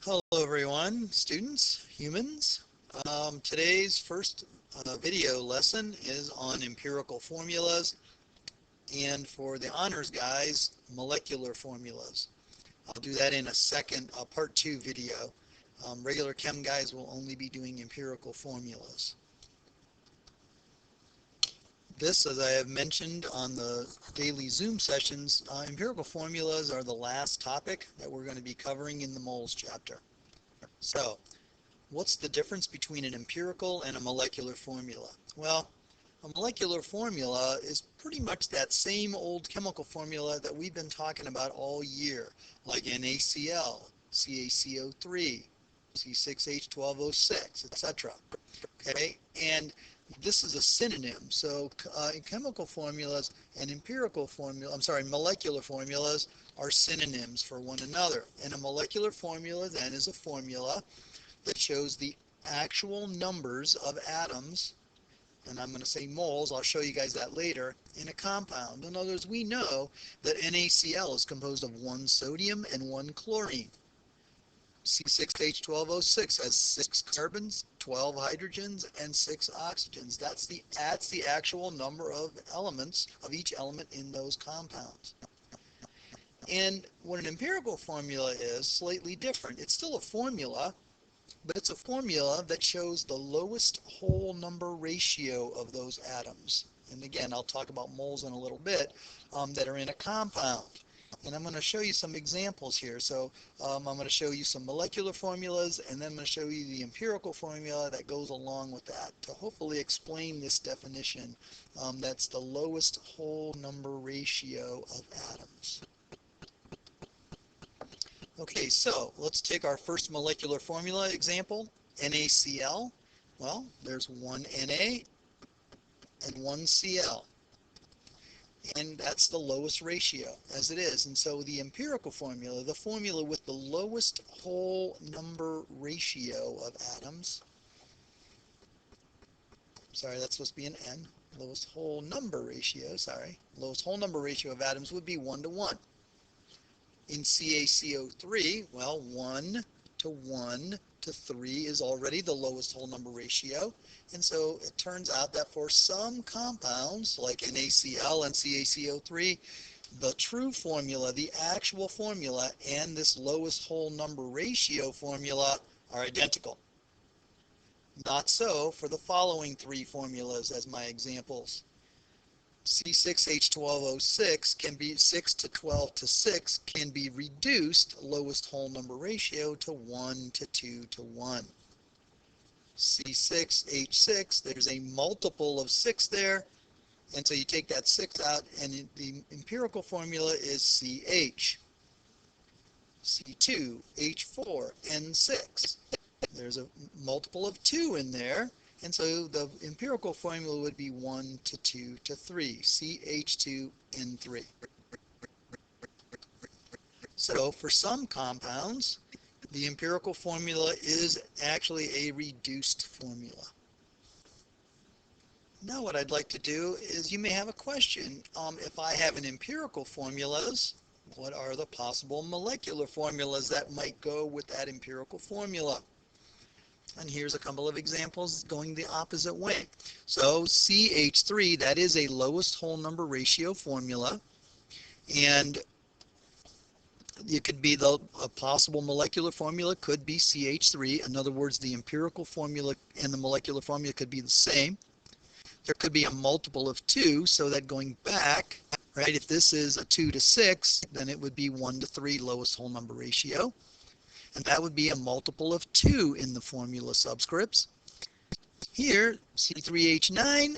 Hello everyone, students, humans. Today's first video lesson is on empirical formulas, and for the honors guys, molecular formulas. I'll do that in a second, part 2 video. Regular chem guys will only be doing empirical formulas. This, as I have mentioned on the daily Zoom sessions, empirical formulas are the last topic that we're going to be covering in the moles chapter. So, what's the difference between an empirical and a molecular formula? Well, a molecular formula is pretty much that same old chemical formula that we've been talking about all year, like NaCl, CaCO3, C6H12O6, etc. Okay, and this is a synonym. So in chemical formulas and molecular formulas are synonyms for one another. And a molecular formula then is a formula that shows the actual numbers of atoms, and I'm going to say moles, I'll show you guys that later, in a compound. In other words, we know that NaCl is composed of 1 sodium and 1 chlorine. C6H12O6 has 6 carbons, 12 hydrogens, and 6 oxygens. That's the actual number of elements of each element in those compounds. And what an empirical formula is slightly different. It's still a formula, but it's a formula that shows the lowest whole number ratio of those atoms. And again, I'll talk about moles in a little bit, that are in a compound. And I'm going to show you some examples here. So I'm going to show you some molecular formulas, and then I'm going to show you the empirical formula that goes along with that to hopefully explain this definition. That's the lowest whole number ratio of atoms. Okay, so let's take our first molecular formula example, NaCl. Well, there's 1 Na and 1 Cl. And that's the lowest ratio, as it is. And so the empirical formula, the formula with the lowest whole number ratio of atoms, sorry, that's supposed to be an N, lowest whole number ratio, lowest whole number ratio of atoms would be 1 to 1. In CaCO3, well, 1 to 1 to 3 is already the lowest whole number ratio. And so it turns out that for some compounds, like NaCl and CaCO3, the true formula, the actual formula, and this lowest whole number ratio formula are identical. Not so for the following 3 formulas as my examples. C6H12O6 can be 6 to 12 to 6 can be reduced lowest whole number ratio to 1 to 2 to 1. C6H6, there's a multiple of 6 there, and so you take that 6 out, and the empirical formula is CH. C2, H4, N6. There's a multiple of 2 in there. And so the empirical formula would be 1 to 2 to 3, CH2N3. So for some compounds, the empirical formula is actually a reduced formula. Now what I'd like to do is, you may have a question. If I have an empirical formulas, what are the possible molecular formulas that might go with that empirical formula? And here's a couple of examples going the opposite way. So CH3, that is a lowest whole number ratio formula. And it could be a possible molecular formula could be CH3. In other words, the empirical formula and the molecular formula could be the same. There could be a multiple of 2, so that going back, right, if this is a 2 to 6, then it would be 1 to 3 lowest whole number ratio. And that would be a multiple of 2 in the formula subscripts. Here, C3H9,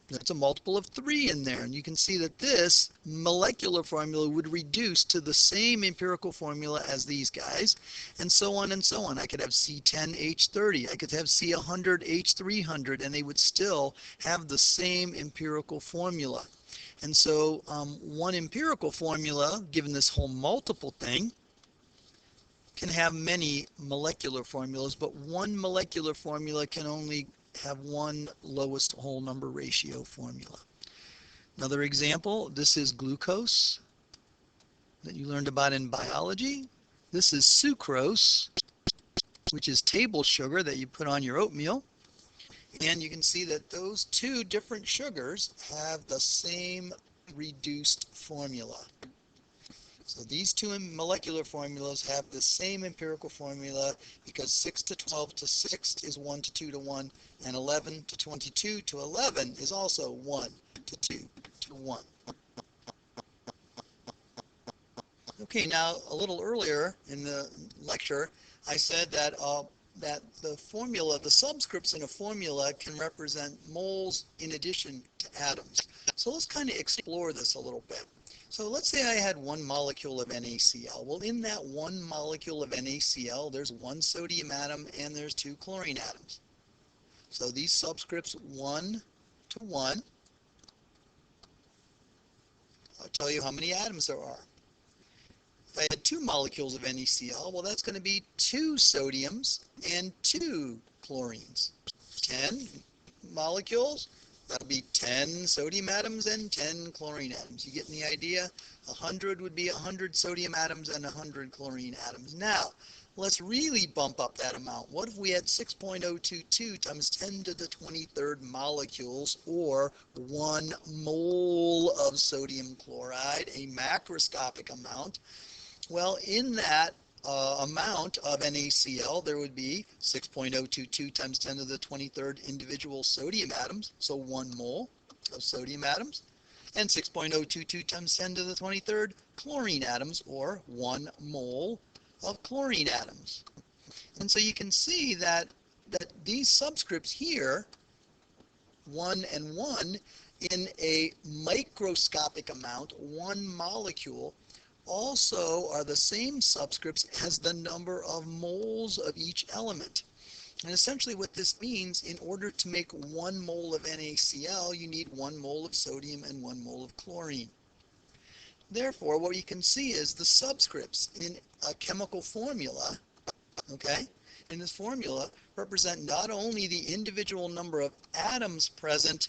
that's a multiple of 3 in there. And you can see that this molecular formula would reduce to the same empirical formula as these guys, and so on and so on. I could have C10H30, I could have C100H300, and they would still have the same empirical formula. And so one empirical formula, given this whole multiple thing, can have many molecular formulas, but one molecular formula can only have one lowest whole number ratio formula. Another example, this is glucose that you learned about in biology. This is sucrose. which is table sugar that you put on your oatmeal. And you can see that those two different sugars have the same reduced formula. So these two molecular formulas have the same empirical formula because 6 to 12 to 6 is 1 to 2 to 1, and 11 to 22 to 11 is also 1 to 2 to 1. Okay, now a little earlier in the lecture, I said that that the formula, the subscripts in a formula can represent moles in addition to atoms. So let's kind of explore this a little bit. So let's say I had one molecule of NaCl. Well, in that one molecule of NaCl, there's one sodium atom and there's two chlorine atoms. So these subscripts 1 to 1, I'll tell you how many atoms there are. If I had two molecules of NaCl, well, that's going to be 2 sodiums and 2 chlorines. 10 molecules, that'll be 10 sodium atoms and 10 chlorine atoms. You getting the idea? 100 would be 100 sodium atoms and 100 chlorine atoms. Now, let's really bump up that amount. What if we had 6.022 times 10 to the 23rd molecules, or 1 mole of sodium chloride, a macroscopic amount? Well, in that amount of NaCl, there would be 6.022 times 10 to the 23rd individual sodium atoms, so 1 mole of sodium atoms, and 6.022 times 10 to the 23rd chlorine atoms, or 1 mole of chlorine atoms. And so you can see that these subscripts here, 1 and 1, in a microscopic amount, 1 molecule, also are the same subscripts as the number of moles of each element. And essentially what this means, in order to make 1 mole of NaCl, you need 1 mole of sodium and 1 mole of chlorine. Therefore, what you can see is the subscripts in a chemical formula, okay, in this formula represent not only the individual number of atoms present,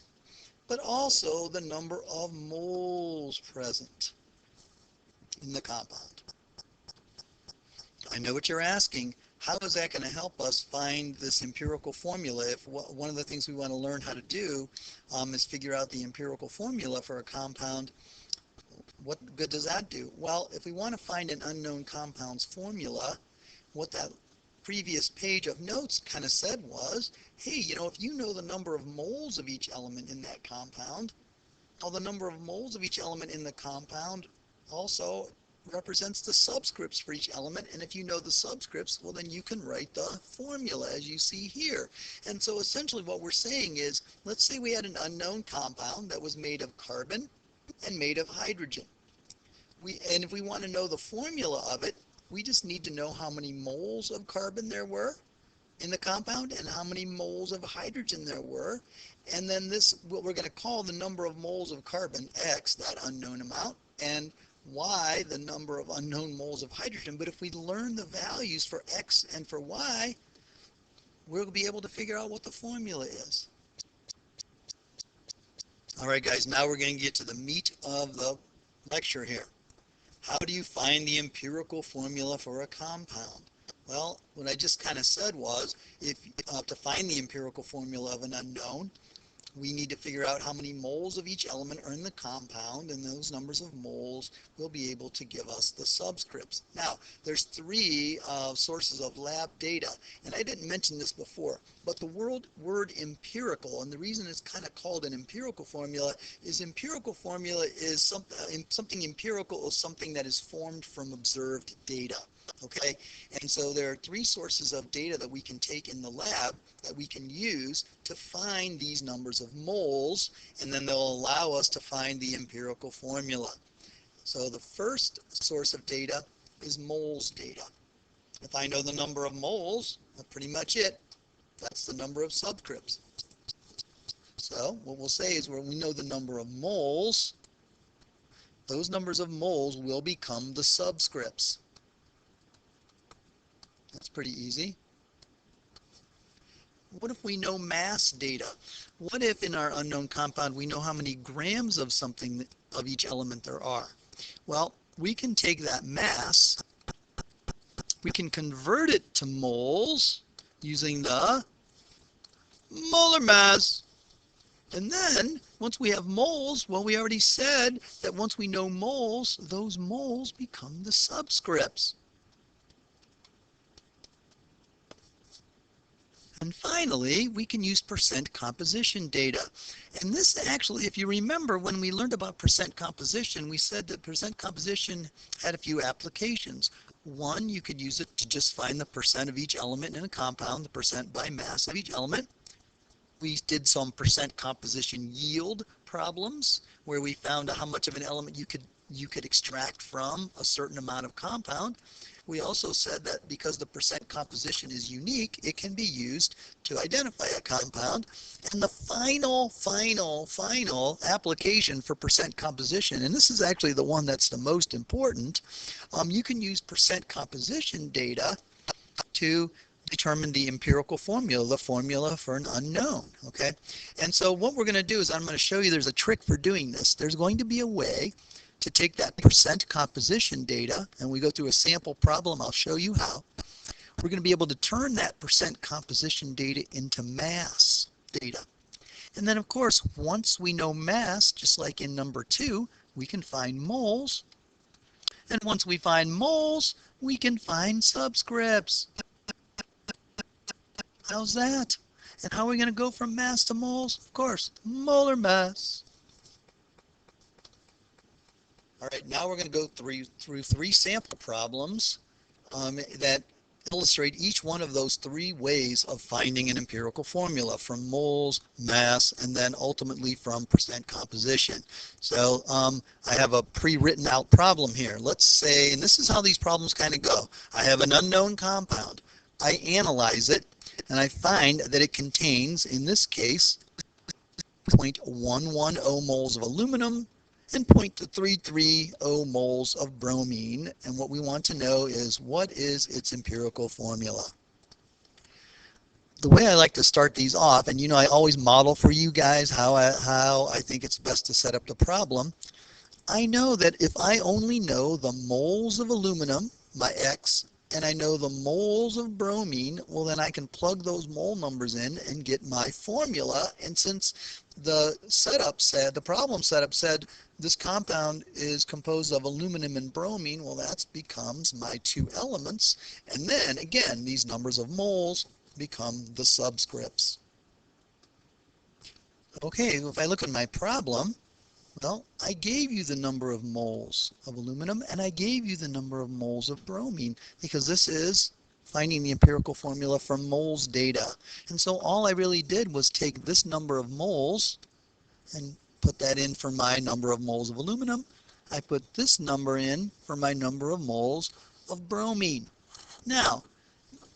but also the number of moles present in the compound. I know what you're asking. How is that going to help us find this empirical formula if one of the things we want to learn how to do is figure out the empirical formula for a compound? What good does that do? Well, if we want to find an unknown compound's formula, what that previous page of notes kind of said was, hey, you know, if you know the number of moles of each element in that compound, well, the number of moles of each element in the compound also represents the subscripts for each element, and if you know the subscripts, well, then you can write the formula as you see here. And so essentially what we're saying is, let's say we had an unknown compound that was made of carbon and made of hydrogen. And if we want to know the formula of it, we just need to know how many moles of carbon there were in the compound and how many moles of hydrogen there were, and then this, what we're going to call the number of moles of carbon, X, that unknown amount, and Y, the number of unknown moles of hydrogen. But if we learn the values for X and for Y, we'll be able to figure out what the formula is. All right, guys, now we're going to get to the meat of the lecture here. How do you find the empirical formula for a compound? Well, what I just kind of said was, if to find the empirical formula of an unknown, we need to figure out how many moles of each element are in the compound, and those numbers of moles will be able to give us the subscripts. Now, there's 3 sources of lab data, and I didn't mention this before, but the word empirical, and the reason it's kind of called an empirical formula is something empirical is something that is formed from observed data. Okay, and so there are 3 sources of data that we can take in the lab that we can use to find these numbers of moles, and then they'll allow us to find the empirical formula. So the first source of data is moles data. If I know the number of moles, that's pretty much it. That's the number of subscripts. So what we'll say is, when we know the number of moles, those numbers of moles will become the subscripts. That's pretty easy. What if we know mass data? What if in our unknown compound we know how many grams of something, of each element there are? Well, we can take that mass We can convert it to moles using the molar mass. And then, once we have moles, well, we already said that once we know moles, those moles become the subscripts. And finally, we can use percent composition data. And this actually, if you remember, when we learned about percent composition, we said that percent composition had a few applications. One, you could use it to just find the percent of each element in a compound, the percent by mass of each element. We did some percent composition yield problems where we found how much of an element you could extract from a certain amount of compound. We also said that because the percent composition is unique, it can be used to identify a compound. And the final application for percent composition, and this is actually the one that's the most important, you can use percent composition data to determine the empirical formula, the formula for an unknown, okay? And so what we're going to do is I'm going to show you there's a trick for doing this. There's going to be a way to take that percent composition data, and we go through a sample problem. I'll show you how. We're going to be able to turn that percent composition data into mass data. And then, of course, once we know mass, just like in number 2, we can find moles. And once we find moles, we can find subscripts. How's that? And how are we going to go from mass to moles? Of course, molar mass. All right, now we're going to go through 3 sample problems that illustrate each one of those 3 ways of finding an empirical formula, from moles, mass, and then ultimately from percent composition. So I have a pre-written out problem here. Let's say, and this is how these problems kind of go. I have an unknown compound. I analyze it, and I find that it contains, in this case, 0.110 moles of aluminum and 0.330 moles of bromine. And what we want to know is, what is its empirical formula? The way I like to start these off, and I always model for you guys how I think it's best to set up the problem. I know that if I only know the moles of aluminum, my X, and I know the moles of bromine, well, then I can plug those mole numbers in and get my formula. And since the problem setup said this compound is composed of aluminum and bromine, well, that becomes my 2 elements. And then again, these numbers of moles become the subscripts. Okay, if I look at my problem, well, I gave you the number of moles of aluminum and I gave you the number of moles of bromine, because this is finding the empirical formula from moles data. And so all I really did was take this number of moles and put that in for my number of moles of aluminum. I put this number in for my number of moles of bromine. Now,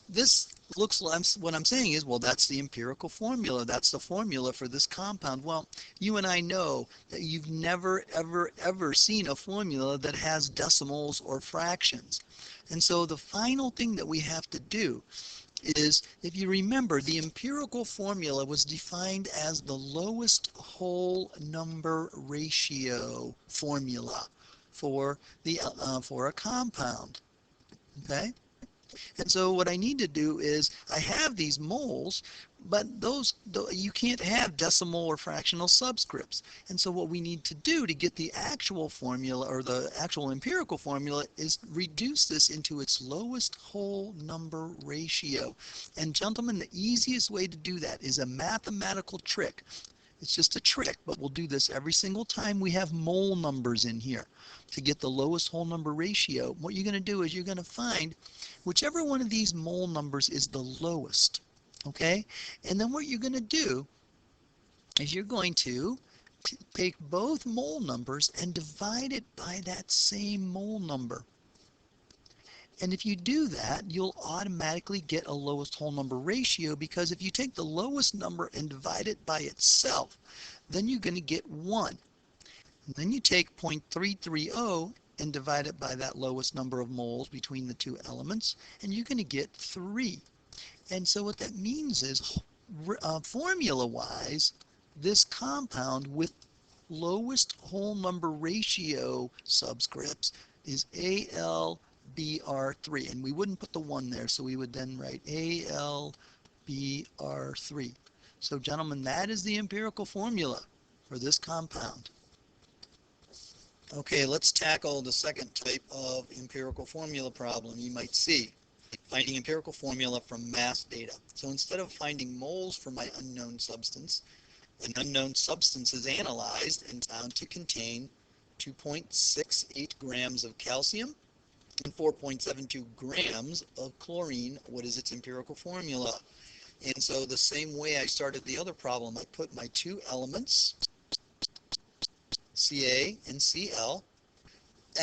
this looks like, what I'm saying is, well, that's the empirical formula. That's the formula for this compound. Well, you and I know that you've never, ever seen a formula that has decimals or fractions. And so the final thing that we have to do is, if you remember, the empirical formula was defined as the lowest whole number ratio formula for a compound. Okay? And so what I need to do is, I have these moles, but you can't have decimal or fractional subscripts. And so what we need to do to get the actual formula, or the actual empirical formula, is reduce this into its lowest whole number ratio. And gentlemen, the easiest way to do that is a mathematical trick. It's just a trick, but we'll do this every single time we have mole numbers in here. To get the lowest whole number ratio, what you're going to do is you're going to find whichever one of these mole numbers is the lowest, okay? And then what you're going to do is you're going to take both mole numbers and divide it by that same mole number. And if you do that, you'll automatically get a lowest whole number ratio, because if you take the lowest number and divide it by itself, then you're going to get 1. And then you take 0.330 and divide it by that lowest number of moles between the 2 elements, and you're going to get 3. And so what that means is, formula-wise, this compound with lowest whole number ratio subscripts is Al AlBr3, and we wouldn't put the 1 there, so we would then write AlBr3. So gentlemen, that is the empirical formula for this compound. Okay, let's tackle the second type of empirical formula problem you might see. Finding empirical formula from mass data. So instead of finding moles for my unknown substance, an unknown substance is analyzed and found to contain 2.68 grams of calcium and 4.72 grams of chlorine. What is its empirical formula? And so the same way I started the other problem, I put my two elements, Ca and Cl.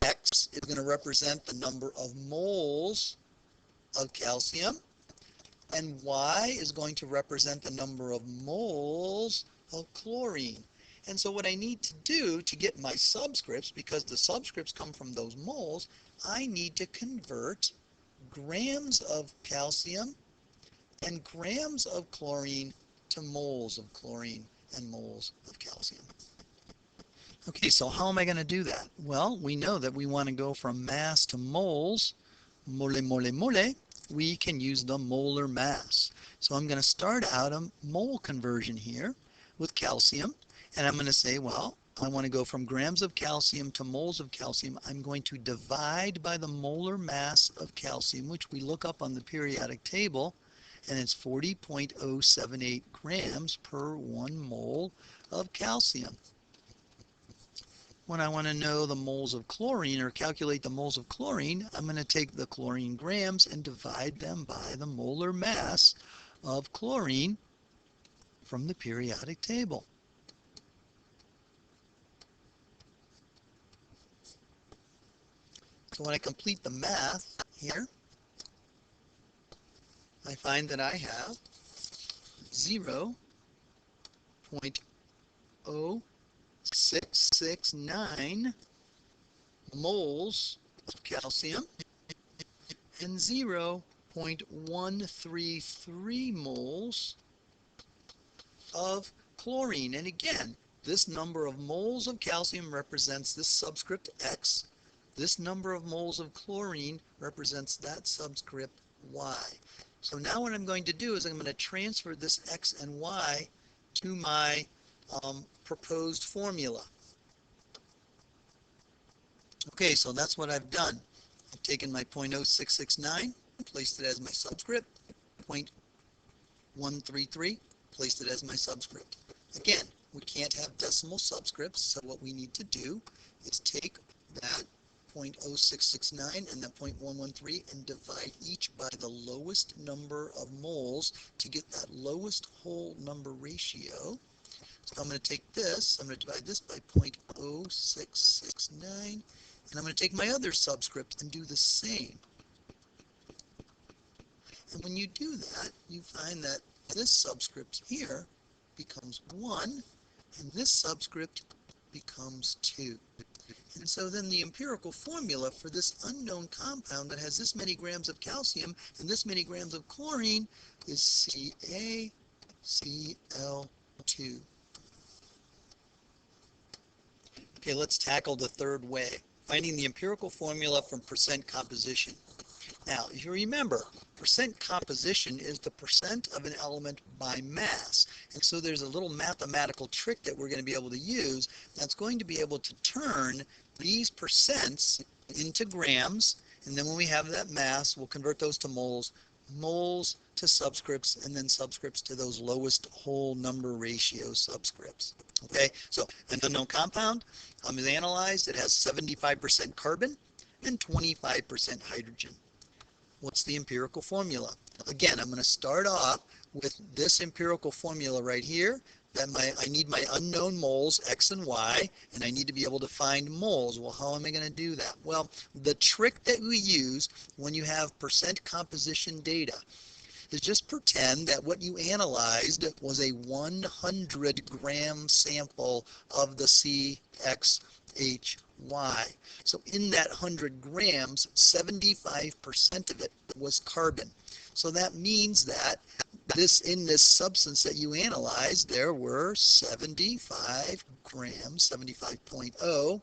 X is going to represent the number of moles of calcium, and Y is going to represent the number of moles of chlorine. And so what I need to do to get my subscripts, because the subscripts come from those moles, I need to convert grams of calcium and grams of chlorine to moles of chlorine and moles of calcium. Okay, so how am I going to do that? Well, we know that we want to go from mass to moles, mole, mole, mole. We can use the molar mass. So I'm going to start out a mole conversion here with calcium, and I'm going to say, well, I want to go from grams of calcium to moles of calcium. I'm going to divide by the molar mass of calcium, which we look up on the periodic table, and it's 40.078 grams per 1 mole of calcium. When I want to know the moles of chlorine or calculate the moles of chlorine, I'm going to take the chlorine grams and divide them by the molar mass of chlorine from the periodic table. So when I complete the math here, I find that I have 0.0669 moles of calcium and 0.133 moles of chlorine. And again, this number of moles of calcium represents this subscript X. This number of moles of chlorine represents that subscript Y. So now what I'm going to do is I'm going to transfer this X and Y to my proposed formula. Okay, so that's what I've done. I've taken my 0.0669, placed it as my subscript, 0.133, placed it as my subscript. Again, we can't have decimal subscripts, so what we need to do is take that 0.0669 and that 0.113 and divide each by the lowest number of moles to get that lowest whole number ratio. So I'm going to take this, I'm going to divide this by 0.0669, and I'm going to take my other subscript and do the same. And when you do that, you find that this subscript here becomes 1, and this subscript becomes 2. And so then the empirical formula for this unknown compound that has this many grams of calcium and this many grams of chlorine is CaCl2. Okay, let's tackle the third way, finding the empirical formula from percent composition. Now, if you remember, percent composition is the percent of an element by mass. And so there's a little mathematical trick that we're going to be able to use that's going to be able to turn these percents into grams. And then when we have that mass, we'll convert those to moles, moles to subscripts, and then subscripts to those lowest whole number ratio subscripts. Okay, so an unknown compound is analyzed. It has 75% carbon and 25% hydrogen. What's the empirical formula? Again, I'm going to start off with this empirical formula right here. That I need my unknown moles, X and Y, and I need to be able to find moles. Well, how am I going to do that? Well, the trick that we use when you have percent composition data is just pretend that what you analyzed was a 100-gram sample of the CXHY. So in that 100 grams, 75% of it was carbon. So that means that in this substance that you analyzed, there were 75 grams, 75.0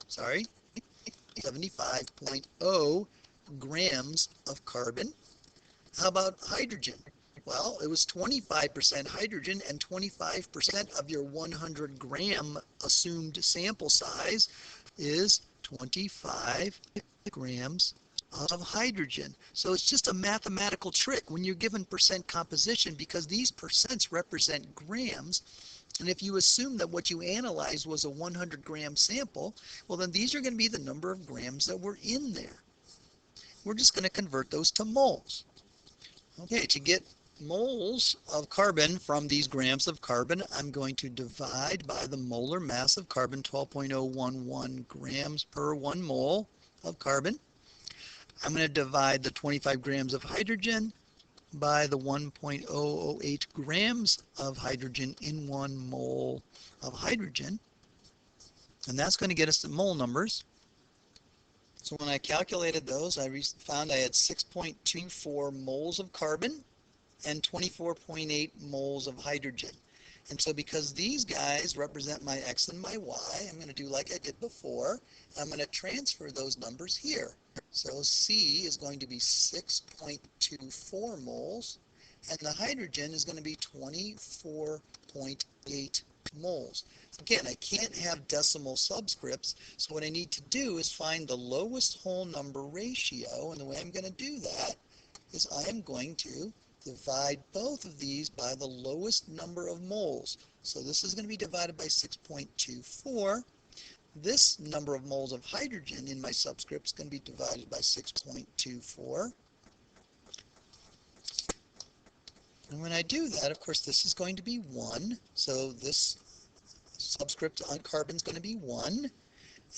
grams grams of carbon. How about hydrogen? Well, it was 25% hydrogen, and 25% of your 100 gram assumed sample size is 25 grams of hydrogen. So it's just a mathematical trick when you're given percent composition, because these percents represent grams. And if you assume that what you analyzed was a 100 gram sample, well, then these are going to be the number of grams that were in there. We're just going to convert those to moles. Okay, to get moles of carbon from these grams of carbon, I'm going to divide by the molar mass of carbon, 12.011 grams per 1 mole of carbon. I'm going to divide the 25 grams of hydrogen by the 1.008 grams of hydrogen in 1 mole of hydrogen. And that's going to get us the mole numbers. So when I calculated those, I found I had 6.24 moles of carbon and 24.8 moles of hydrogen. And so because these guys represent my X and my Y, I'm going to do like I did before. I'm going to transfer those numbers here. So C is going to be 6.24 moles, and the hydrogen is going to be 24.8 moles. Again, I can't have decimal subscripts, so what I need to do is find the lowest whole number ratio, and the way I'm going to do that is I am going to divide both of these by the lowest number of moles. So this is going to be divided by 6.24. This number of moles of hydrogen in my subscript is going to be divided by 6.24. And when I do that, of course, this is going to be 1. So this subscript on carbon is going to be 1.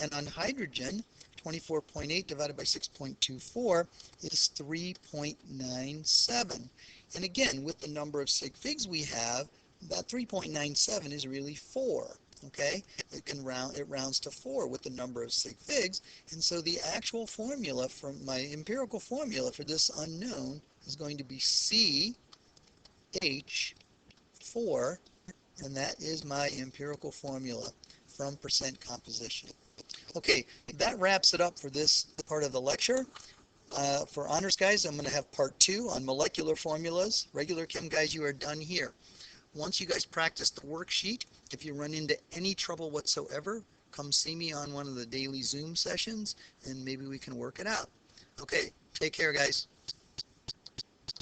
And on hydrogen, 24.8 divided by 6.24 is 3.97. And again, with the number of sig figs we have, that 3.97 is really 4. Okay, it rounds to 4 with the number of sig figs, and so the actual formula from my empirical formula for this unknown is going to be CH4, and that is my empirical formula from percent composition. Okay, that wraps it up for this part of the lecture. For honors guys, I'm going to have part 2 on molecular formulas. Regular chem guys, you are done here. Once you guys practice the worksheet, if you run into any trouble whatsoever, come see me on one of the daily Zoom sessions and maybe we can work it out. Okay, take care guys.